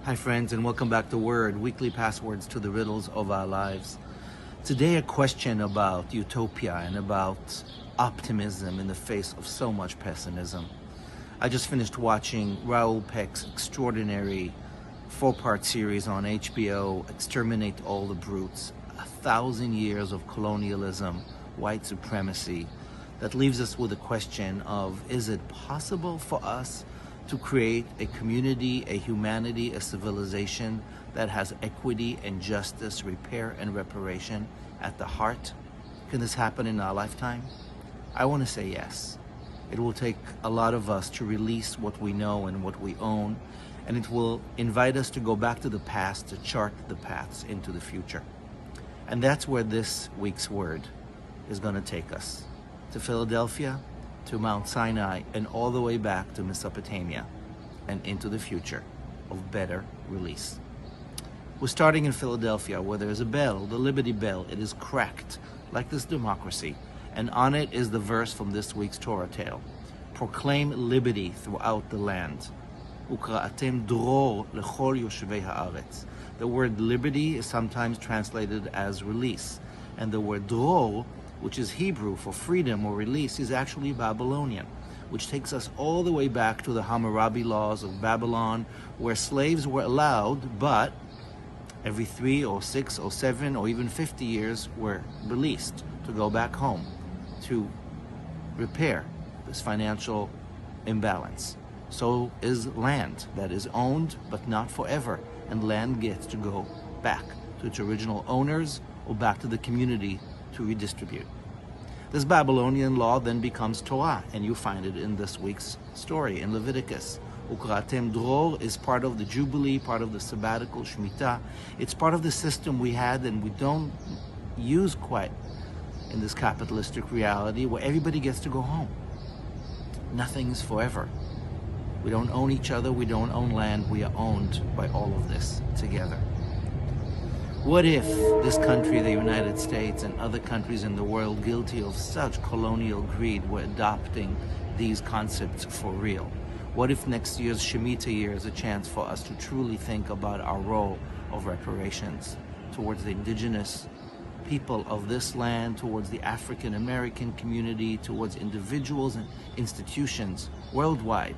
Hi friends, and welcome back to Word, weekly passwords to the riddles of our lives. Today a question about utopia and about optimism in the face of so much pessimism. I just finished watching Raoul Peck's extraordinary 4-part series on HBO, Exterminate All the Brutes, 1,000 years of colonialism, white supremacy, that leaves us with a question of, is it possible for us to create a community, a humanity, a civilization that has equity and justice, repair and reparation at the heart? Can this happen in our lifetime? I want to say yes. It will take a lot of us to release what we know and what we own, and it will invite us to go back to the past to chart the paths into the future. And that's where this week's word is going to take us. To Philadelphia, to Mount Sinai, and all the way back to Mesopotamia and into the future of better release. We're starting in Philadelphia, where there's a bell, the Liberty Bell. It is cracked like this democracy, and on it is the verse from this week's Torah tale. Proclaim liberty throughout the land. Ukra'atem DROR lechol yoshvei haaretz. The word liberty is sometimes translated as release, and the word DROR, which is Hebrew for freedom or release, is actually Babylonian, which takes us all the way back to the Hammurabi laws of Babylon, where slaves were allowed, but every 3 or 6 or 7 or even 50 years were released to go back home to repair this financial imbalance. So is land that is owned but not forever, and land gets to go back to its original owners or back to the community to redistribute. This Babylonian law then becomes Torah, and you find it in this week's story in Leviticus. Ukratem DROR is part of the Jubilee, part of the sabbatical Shemitah. It's part of the system we had and we don't use quite in this capitalistic reality where everybody gets to go home. Nothing is forever. We don't own each other, we don't own land, we are owned by all of this together. What if this country, the United States, and other countries in the world guilty of such colonial greed were adopting these concepts for real? What if next year's Shemitah year is a chance for us to truly think about our role of reparations towards the indigenous people of this land, towards the African American community, towards individuals and institutions worldwide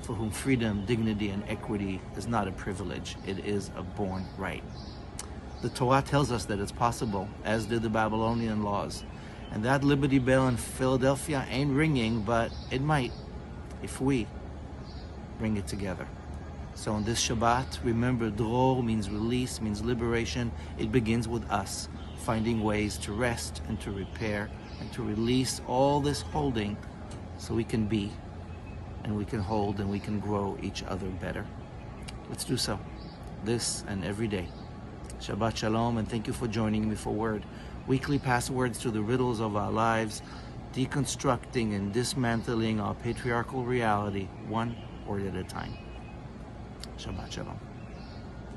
for whom freedom, dignity, and equity is not a privilege, it is a born right. The Torah tells us that it's possible, as did the Babylonian laws. And that Liberty Bell in Philadelphia ain't ringing, but it might if we bring it together. So on this Shabbat, remember, DROR means release, means liberation. It begins with us finding ways to rest and to repair and to release all this holding so we can be and we can hold and we can grow each other better. Let's do so, this and every day. Shabbat Shalom, and thank you for joining me for Word. Weekly passwords to the riddles of our lives, deconstructing and dismantling our patriarchal reality, one word at a time. Shabbat Shalom.